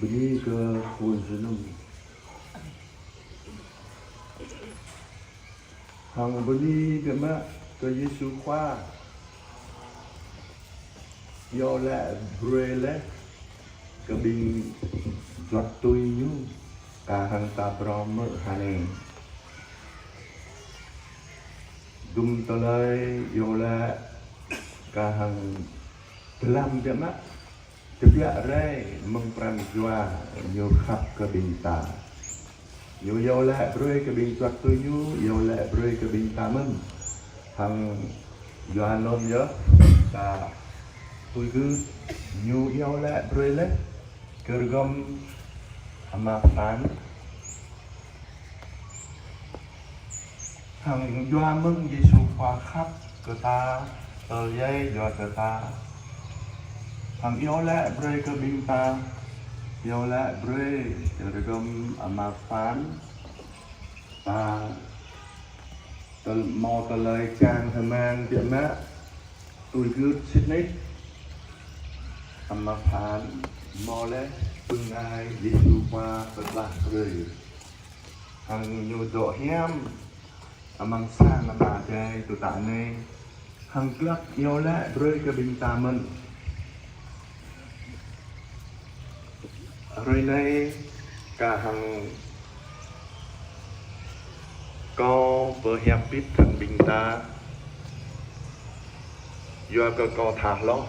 beli ke pun senum hang beli ke mak ke Yesus khoa yo la brele ke bin giọt tôi nhu cả hàng ta brom hane dum tolai yo la cả hàng lam ke mak Tiap rai mempran jua yo khap ke binta. Yo la broi ke bintuak tu yo la broi ke binta men. Hang Johanom yo ta tu gu yo la broi le kergom ama pan. Hang Johanom Yesu khoa khap ke ta ye yo ke ta. Hang yo la broi ke binta yo la broi kergom ama pan ta tol mo tol lai chang tham mang tiệm má tôi cứ Sydney ama pan mo le pưng ai Giêsu qua bật lạc rồi hằng nhiều độ hiếm amang sang ama đây tụi ta này hằng club yo la broi ke binta mình rồi nay cả hàng có vừa hiệp biết thằng bình ta do cơ có thả lo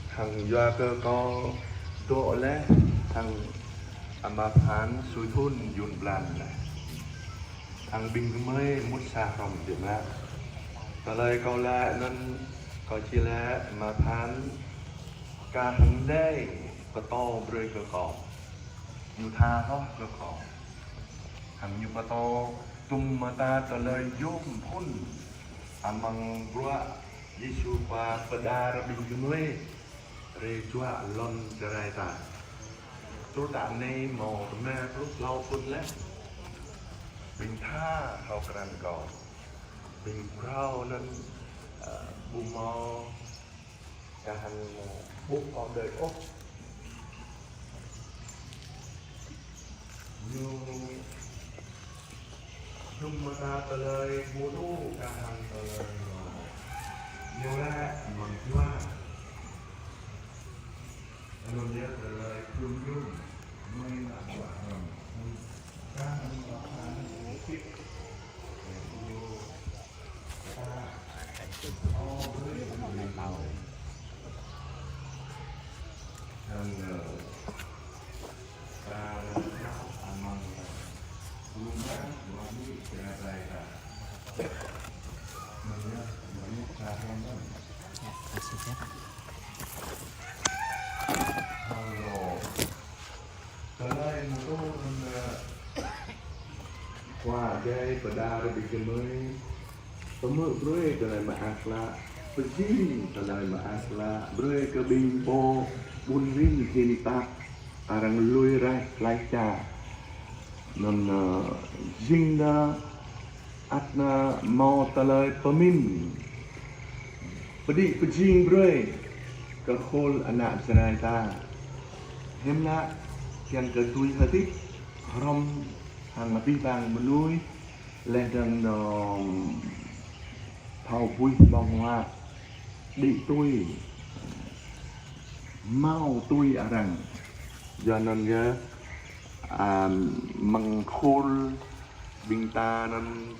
hàng do cơ có độ lẽ hàng mà phán suy thun dùn bàn hàng bình mới muốn xa phòng điểm lạ và lời câu lạ nên có chi lẽ mà phán cả hàng đây có to rơi cơ cỏ nhiều tha đó cơ cỏ hàng nhiều có to tung mà ta trả lời dùm phun amang rua Yesu qua pada rabin gemui re chua lon cerai ta tu tak nei mau na tu lau pun le bình tha hau kran ko bình prao nan bu mo cả hàng bút con đời ốc nhưng mà ta trả lời mua đu cả hàng trả lời nhiều lẽ còn qua luôn nhớ trả lời chung chung mới là quả hồng các anh có khán giả thích nhiều ta o với người tàu hàng ta amang rumah suami cerai ta Halo, selain itu qua đây pada lebih kemai pemuk broi kalau maasla pejin kalau maasla broi ke bimpo bunrin cinta arang lui rai laita non jingna atna mau talai pemin pedi pejing broi ke khol anak senai ta hemna yang ketui hati rom hàng pi vàng menui lên đằng thầu vui bong hoa đi tôi mau tôi ở rằng do nên nhớ măng khôn bình ta nên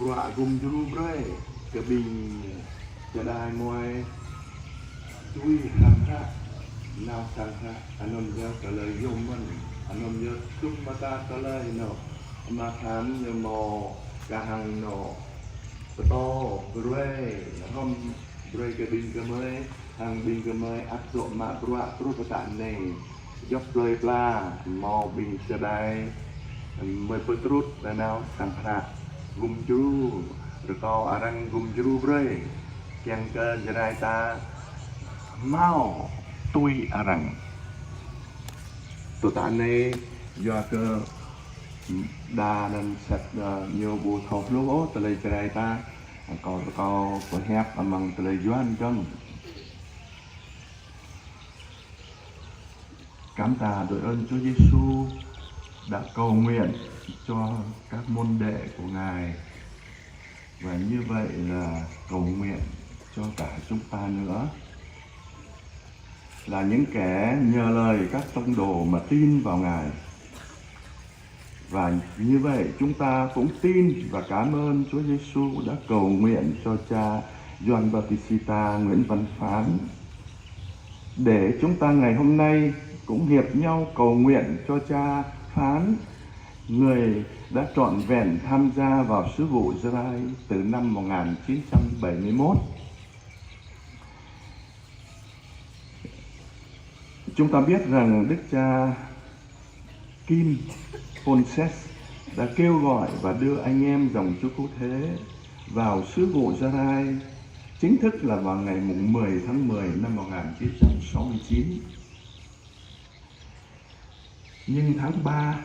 quả gum dulu bre cái bìnhจะได้มวยtôi hàng ra nào sang ha anh em nhớ cả lời yom mình anh em nhớ chung mà ta cả lời nó mà khám như mò cả hàng nó to rồi không rồi cái bình cái mới hàng bình cái mới áp dụng mà bữa bữa tạm này dốc lời pla mò bình sẽ đây mới bớt rút là nào sang ha gum chú rồi có arang gum chú rồi yang ke jerai ta mau tui arang tu ta này do ke đa nên sạch nhiều bù thọc lúc ố từ lấy jerai ta có hẹp bằng từ lấy doan chân Cảm tạ đội ơn Chúa Giêsu đã cầu nguyện cho các môn đệ của Ngài, và như vậy là cầu nguyện cho cả chúng ta nữa, là những kẻ nhờ lời các tông đồ mà tin vào Ngài. Và như vậy chúng ta cũng tin và cảm ơn Chúa Giêsu đã cầu nguyện cho cha Gioan Bautista Nguyễn Văn Phán, để chúng ta ngày hôm nay cũng hiệp nhau cầu nguyện cho cha Phán, người đã trọn vẹn tham gia vào sứ vụ Israel từ năm 1971. Chúng ta biết rằng Đức cha Kim Ponset đã kêu gọi và đưa anh em dòng Chúa Cứu Thế vào sứ vụ Gia-rai, chính thức là vào ngày 10 tháng 10 năm 1969. Nhưng tháng 3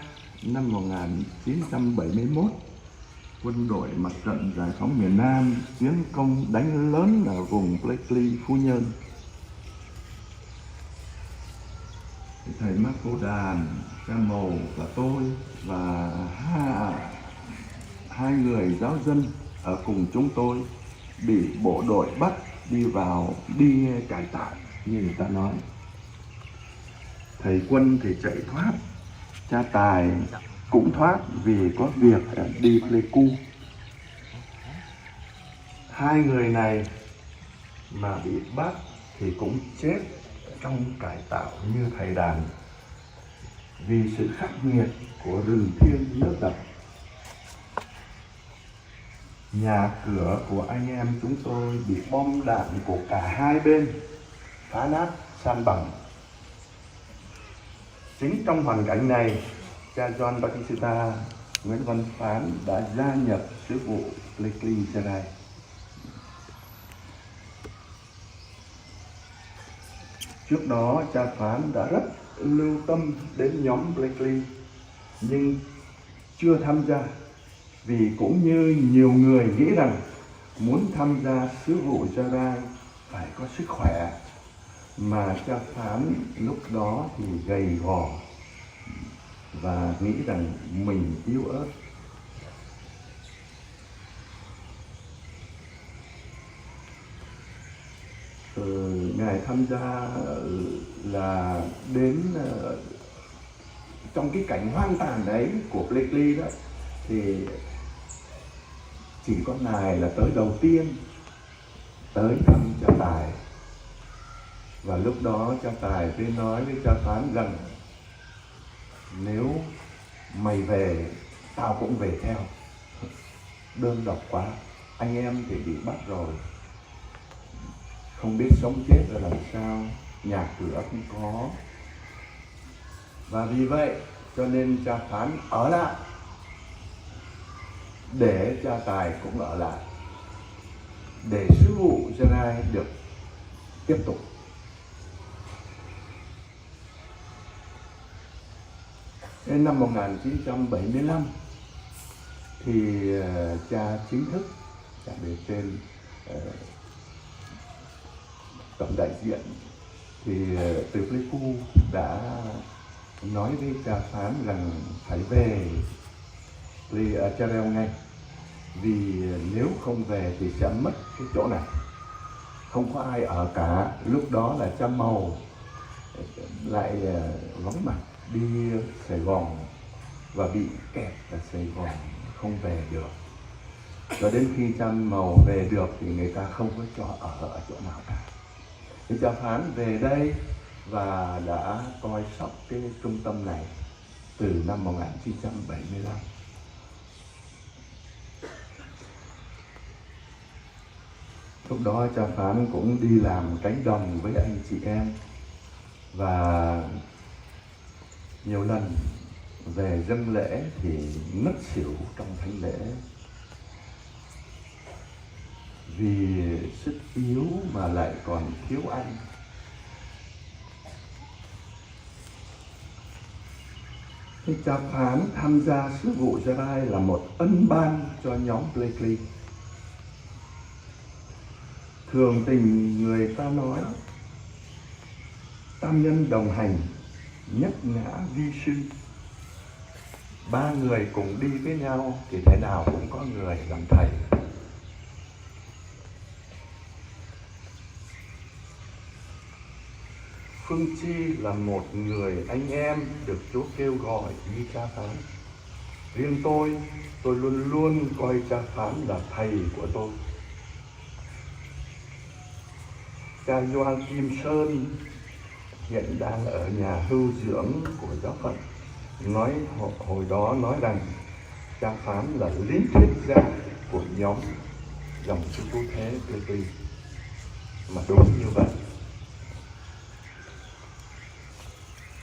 năm 1971, quân đội Mặt trận Giải phóng miền Nam tiến công đánh lớn ở vùng Blakely, Phú Nhơn. Thầy Mác Cô Đàn, cha Mầu và tôi và hai người giáo dân ở cùng chúng tôi bị bộ đội bắt đi cải tạo như người ta nói. Thầy Quân thì chạy thoát, cha Tài cũng thoát vì có việc đi Pleiku. Hai người này mà bị bắt thì cũng chết trong cải tạo như thầy Đàn, vì sự khắc nghiệt của rừng thiêng nước độc. Nhà cửa của anh em chúng tôi bị bom đạn của cả hai bên phá nát san bằng. Chính trong hoàn cảnh này, cha Gioan Bautista Nguyễn Văn Phán đã gia nhập sứ vụ Blakely Gia-rai. Trước đó, cha Phán đã rất lưu tâm đến nhóm Blakely, nhưng chưa tham gia, vì cũng như nhiều người nghĩ rằng muốn tham gia sứ vụ Gia-rai phải có sức khỏe, mà cha Phán lúc đó thì gầy gò và nghĩ rằng mình yếu ớt. Ngài tham gia là đến trong cái cảnh hoang tàn đấy của Blakely đó, thì chỉ có Ngài là tới đầu tiên tới thăm cha Tài. Và lúc đó cha Tài mới nói với cha Phán rằng nếu mày về, tao cũng về theo. Đơn độc quá, anh em thì bị bắt rồi, không biết sống chết là làm sao, nhà cửa không có. Và vì vậy cho nên cha Phán ở lại, để cha Tài cũng ở lại, để sứ vụ Gia-rai được tiếp tục. Đến năm 1975 thì cha chính thức, cha bề trên tổng đại diện thì từ Pleiku đã nói với cha Phán rằng phải về Israel ngay, vì nếu không về thì sẽ mất cái chỗ này, không có ai ở cả. Lúc đó là cha Mầu lại vắng mặt đi Sài Gòn và bị kẹt ở Sài Gòn, không về được. Cho đến khi cha Mầu về được thì người ta không có cho ở chỗ nào cả. Thì cha Phán về đây và đã coi sóc cái trung tâm này từ năm 1975. Lúc đó cha Phán cũng đi làm cánh đồng với anh chị em, và nhiều lần về dâng lễ thì ngất xỉu trong thánh lễ, vì sức yếu mà lại còn thiếu ăn. Thì cha Phán tham gia sứ vụ Gia-rai là một ân ban cho nhóm Blakely. Thường tình người ta nói tam nhân đồng hành nhất ngã vi sư. Ba người cùng đi với nhau thì thế nào cũng có người làm thầy. Phương Chi là một người anh em được Chúa kêu gọi như cha Phán. Riêng tôi luôn luôn coi cha Phán là thầy của tôi. Cha Doan Kim Sơn hiện đang ở nhà hưu dưỡng của giáo phận. Hồi đó nói rằng cha Phán là lý thuyết gia của nhóm dòng sư Cứu Thế Blakely. Mà đúng như vậy.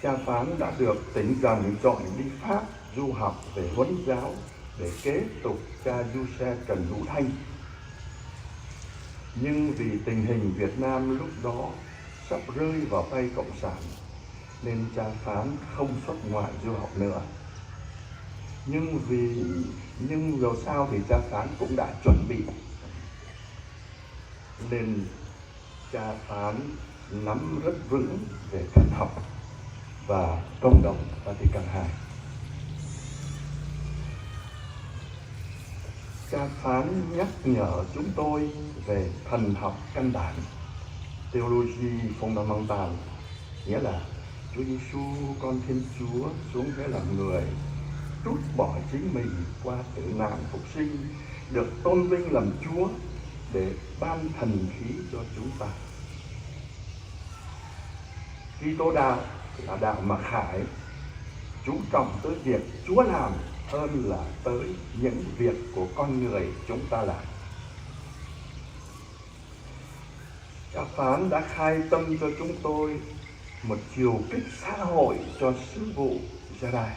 Cha Phán đã được tỉnh rằng chọn đi Pháp du học về huấn giáo để kế tục cha Du Xe Trần Hữu Thanh. Nhưng vì tình hình Việt Nam lúc đó sắp rơi vào tay Cộng sản nên cha Phán không xuất ngoại du học nữa. Nhưng dầu sao thì cha Phán cũng đã chuẩn bị, nên cha Phán nắm rất vững về thần học và công đồng Vatican II. Cha Phán nhắc nhở chúng tôi về thần học căn bản, Theology Fundamental, nghĩa là Chúa Giêsu con Thiên Chúa xuống thế làm người, trút bỏ chính mình qua tử nạn phục sinh, được tôn vinh làm Chúa để ban thần khí cho chúng ta. Kitô đạo là đạo mặc khải, chú trọng tới việc Chúa làm hơn là tới những việc của con người chúng ta làm. Cha Phán đã khai tâm cho chúng tôi một chiều kích xã hội cho sứ vụ gia đài.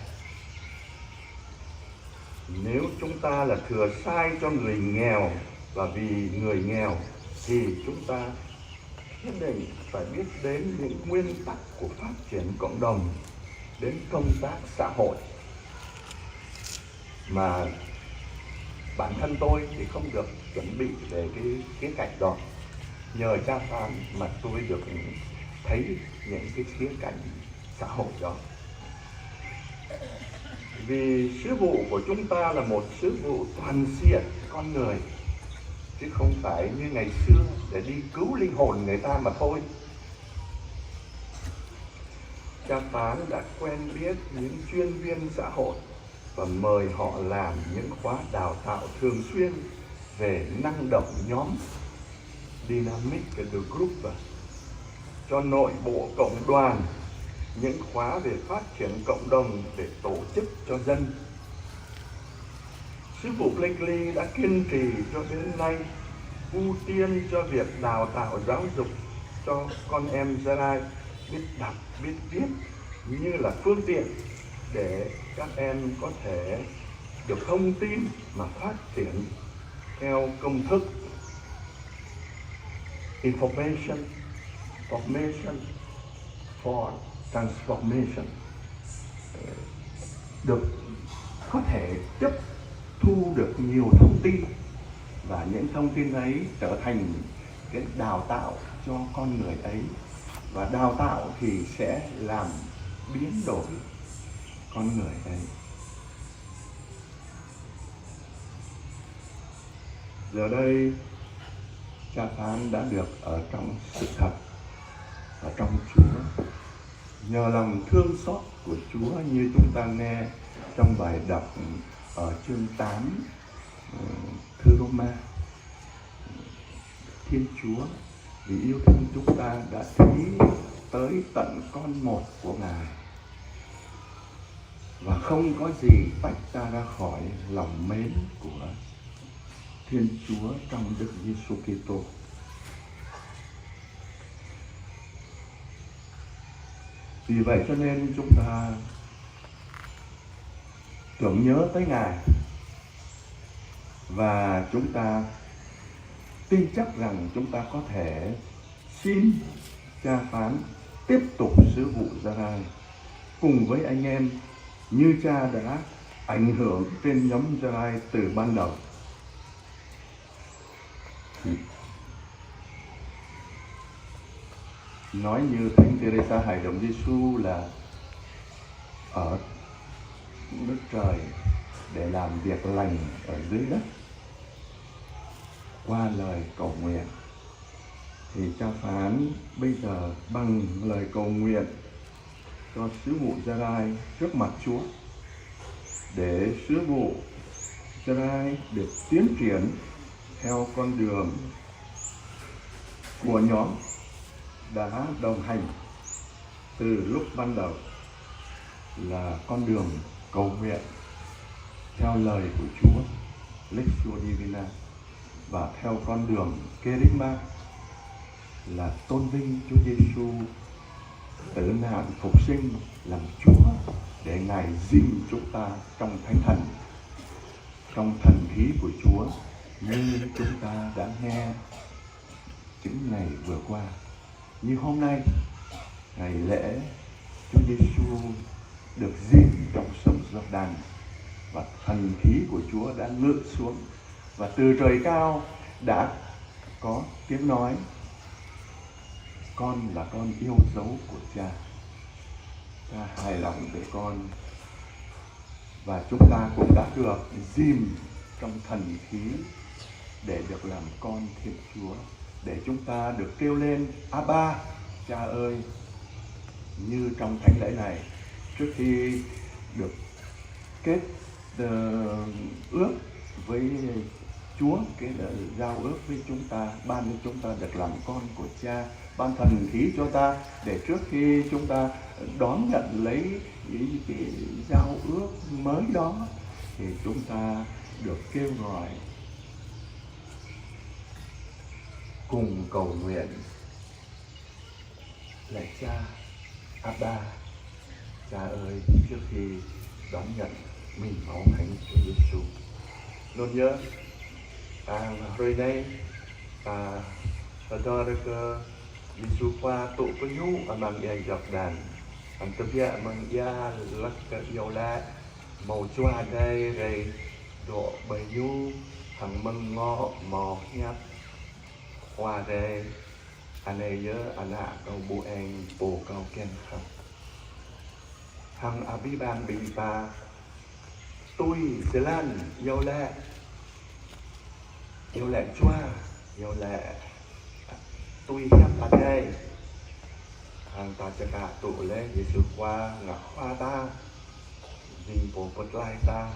Nếu chúng ta là thừa sai cho người nghèo và vì người nghèo thì chúng ta nhất định phải biết đến những nguyên tắc của phát triển cộng đồng, đến công tác xã hội. Mà bản thân tôi thì không được chuẩn bị về cái khía cạnh đó. Nhờ cha Phán mà tôi được thấy những cái khía cạnh xã hội đó. Vì sứ vụ của chúng ta là một sứ vụ toàn diện con người, chứ không phải như ngày xưa để đi cứu linh hồn người ta mà thôi. Cha Phán đã quen biết những chuyên viên xã hội và mời họ làm những khóa đào tạo thường xuyên về năng động nhóm, Dynamic Group, cho nội bộ cộng đoàn, những khóa về phát triển cộng đồng để tổ chức cho dân. Sứ vụ Blakely đã kiên trì cho đến nay ưu tiên cho việc đào tạo giáo dục cho con em Gia Lai biết đọc, biết viết như là phương tiện để các em có thể được thông tin mà phát triển theo công thức Information, Formation for Transformation, được có thể tiếp thu được nhiều thông tin và những thông tin ấy trở thành cái đào tạo cho con người ấy, và đào tạo thì sẽ làm biến đổi con người ấy. Giờ đây cha Phán đã được ở trong sự thật, ở trong Chúa, nhờ lòng thương xót của Chúa như chúng ta nghe trong bài đọc ở chương 8 thư Roma. Thiên Chúa vì yêu thương chúng ta đã thí tới tận con một của Ngài, và không có gì tách ta ra khỏi lòng mến của Thiên Chúa trong Đức Giêsu Kitô. Vì vậy cho nên chúng ta tưởng nhớ tới Ngài, và chúng ta tin chắc rằng chúng ta có thể xin cha Phán tiếp tục sứ vụ Gia Rai cùng với anh em như cha đã ảnh hưởng trên nhóm Gia Rai từ ban đầu. Nói như Thánh Teresa Hài Đồng Giêsu là ở nước trời để làm việc lành ở dưới đất. Qua lời cầu nguyện thì cha phán bây giờ bằng lời cầu nguyện cho sứ vụ Gia-rai trước mặt Chúa, để sứ vụ Gia-rai được tiến triển theo con đường của nhóm đã đồng hành từ lúc ban đầu, là con đường cầu nguyện theo lời của Chúa, Lectio Divina, và theo con đường Kerygma là tôn vinh Chúa Giêsu tử nạn phục sinh làm Chúa, để Ngài gìn chúng ta trong thánh thần, trong thần khí của Chúa, như chúng ta đã nghe những ngày vừa qua. Như hôm nay, ngày lễ Chúa Giêsu được gìn trong sông Giô-đan, và thần khí của Chúa đã ngự xuống, và từ trời cao đã có tiếng nói: con là con yêu dấu của cha, cha hài lòng về con. Và chúng ta cũng đã được gìn trong thần khí để được làm con Thiên Chúa, để chúng ta được kêu lên Abba, cha ơi. Như trong thánh lễ này, trước khi được kết ước với Chúa, cái giao ước với chúng ta, ban cho chúng ta được làm con của cha, ban thần khí cho ta, để trước khi chúng ta đón nhận lấy cái giao ước mới đó, thì chúng ta được kêu gọi cùng cầu nguyện: lạy cha, Abba, cha ơi, trước khi đón nhận mình máu thánh Chúa Giêsu. Nôn nhớ rồi đây pada ke Giêsu qua tụ có nhu amang ia Jordan antebia amang ia lak ke yola mau chua đây rồi độ bầy nhu thằng măng ngọ mò nhát qua đây anh ấy nhớ anh ạ câu bu anh bồ câu ken không thằng Abiban bình ta tôi sẽ lan yêu lệ chua yêu lệ tôi hiếp ở đây hàng taจะกะtụ lên Giêsu qua ngã khoa ta vì bồ bật lại ta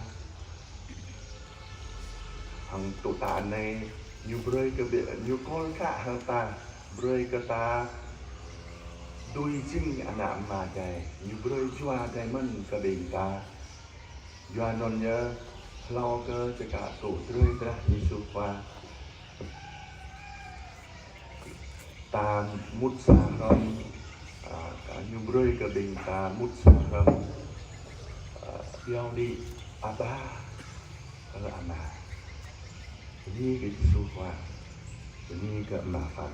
hàng tụ tạ này như bơi cơ biệt như con cả hàng ta bơi cơ ta đuôi chinh anh nạm mà chạy như bơi chua đây mình cơ bình ta do non nhớ lo cơจะกะtụ tươi ra Giêsu qua ta mút xa không cả như rơi cả bình ta mút xa không đeo đi Abba ở mà đi cái Giêsu qua đi cái mà phản